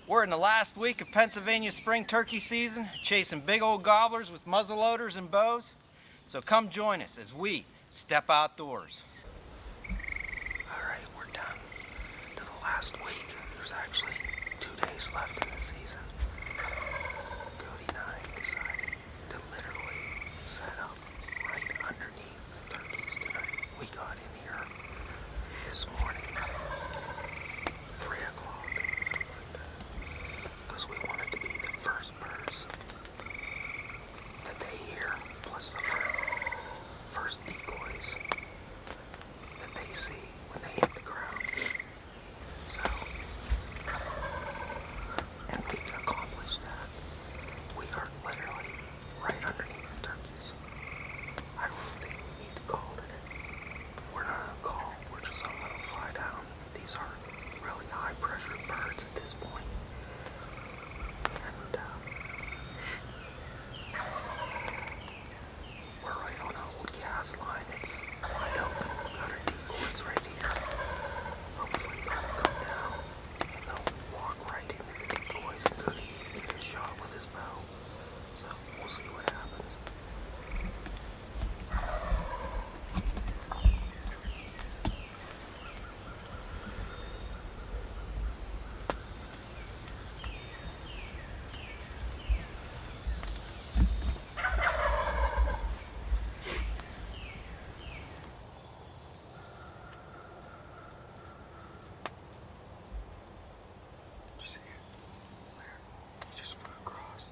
We're in the last week of Pennsylvania spring turkey season, chasing big old gobblers with muzzle loaders and bows. So come join us as we step outdoors. Alright, we're down to the last week. There's actually 2 days left in the season. Cody and I decided to literally set up right underneath the turkeys tonight. We got in here this morning, 3 o'clock, because we wanted to be the first birds that they hear, plus the first decoys that they see when they hit the ground. So, and to accomplish that, we are literally right underneath the turkeys. I don't think we need to call it. We're not on call, we're just gonna let them fly down. These are really high pressure birds at this point. And we're right on an old gas line. It's wide open. We've got our decoys right here. Hopefully they'll come down and they'll walk right into the decoys and Cody can get a shot with his bow. So we'll see what happens. Just flew across.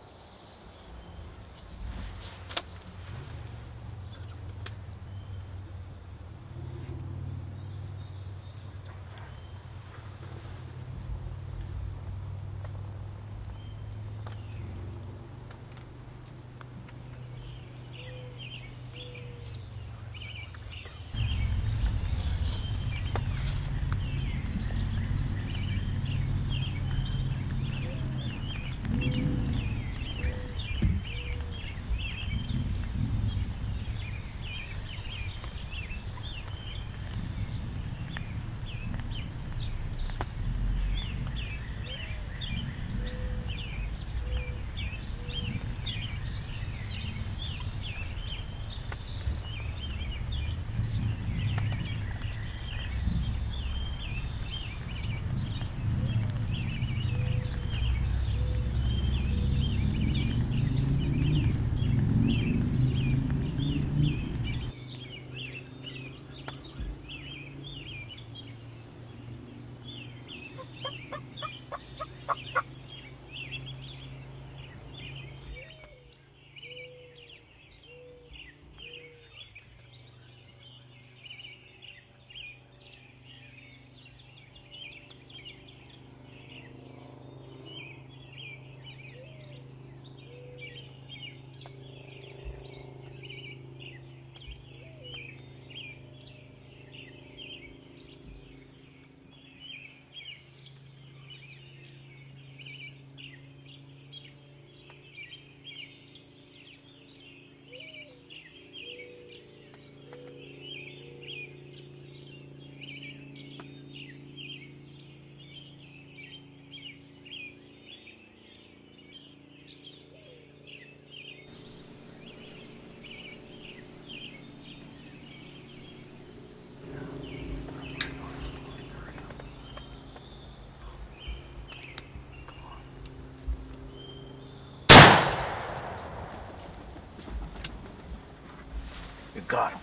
You got him.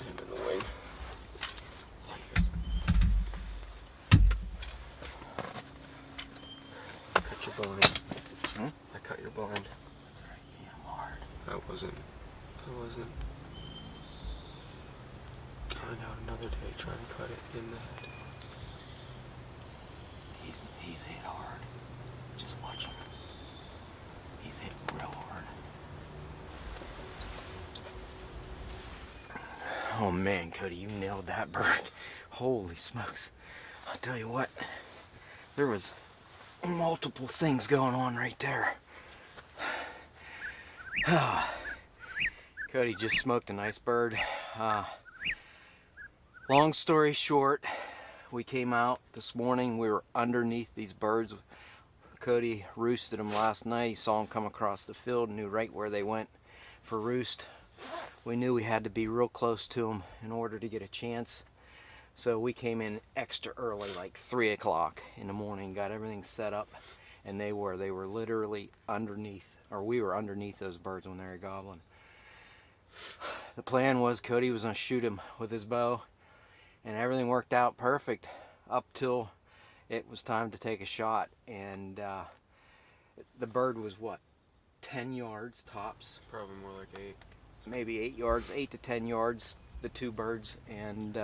Hand in the wing. Take this. Cut your blind. I cut your blind. That's alright, I'm hard. I wasn't going out another day trying to cut it in the head. He's hit hard. Just watch him. He's hit real hard. Oh man, Cody, you nailed that bird. Holy smokes. I'll tell you what, there was multiple things going on right there. Cody just smoked a nice bird. Long story short, we came out this morning. We were underneath these birds. Cody roosted them last night. He saw them come across the field, knew right where they went for roost. We knew we had to be real close to them in order to get a chance. So we came in extra early, like 3 o'clock in the morning, got everything set up, and they were literally underneath, or we were underneath those birds when they were gobbling. The plan was Cody was going to shoot him with his bow, and everything worked out perfect up till it was time to take a shot. And the bird was what, 10 yards tops? Probably more like 8. Maybe 8 yards, 8 to 10 yards, the two birds. And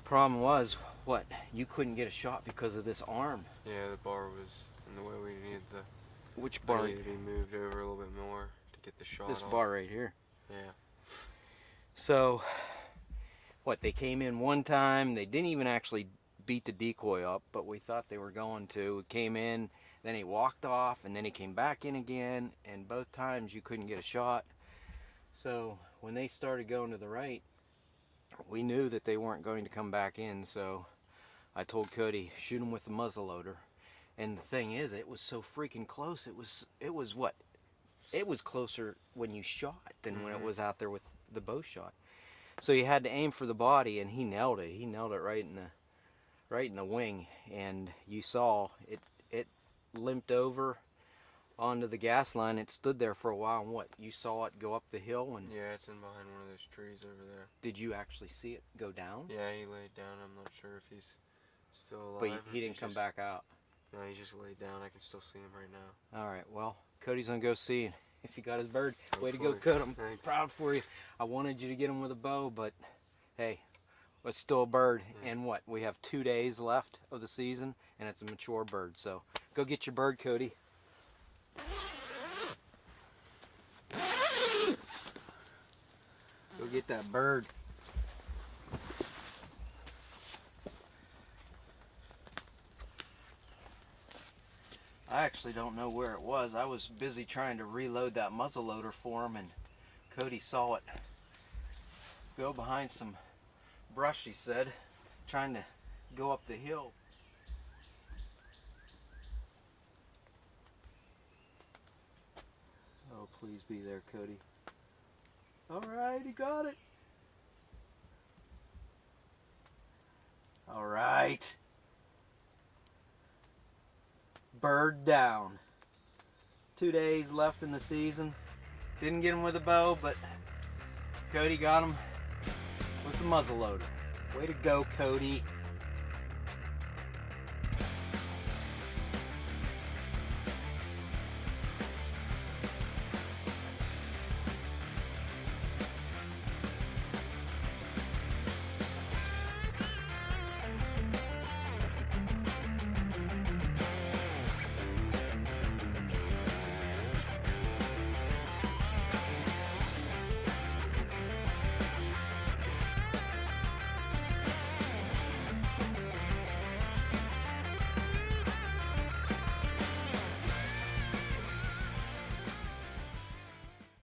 problem was, what, you couldn't get a shot because of this arm. Yeah, the bar was in the way. We needed the... Which bar? Needed to be moved over a little bit more to get the shot This off. bar right here. Yeah. So, what, they came in one time, they didn't even actually beat the decoy up, but we thought they were going to. It came in, then he walked off, and then he came back in again, and both times you couldn't get a shot. So when they started going to the right, we knew that they weren't going to come back in, so I told Cody, shoot them with the muzzle loader. And the thing is, it was so freaking close. It was what? It was closer when you shot than when it was out there with the bow shot. So you had to aim for the body, and he nailed it. He nailed it right in the wing, and you saw it limped over onto the gas line. It stood there for a while, and what, you saw it go up the hill? And Yeah, it's in behind one of those trees over there. did you actually see it go down? Yeah, he laid down. I'm not sure if he's still alive. But or he if didn't he's come just... back out. No, he just laid down. I can still see him right now. All right, well, Cody's gonna go see if he got his bird. Way to go, Hopefully. Cody. I'm Thanks. proud for you. I wanted you to get him with a bow, but hey, it's still a bird. Yeah. And what, we have 2 days left of the season, and it's a mature bird. So go get your bird, Cody. Go get that bird. I actually don't know where it was. I was busy trying to reload that muzzle loader for him, and Cody saw it go behind some brush, he said, trying to go up the hill. Oh, please be there, Cody. All right, he got it. All right. Bird down. 2 days left in the season. Didn't get him with a bow, but Cody got him with the muzzle loader. Way to go, Cody.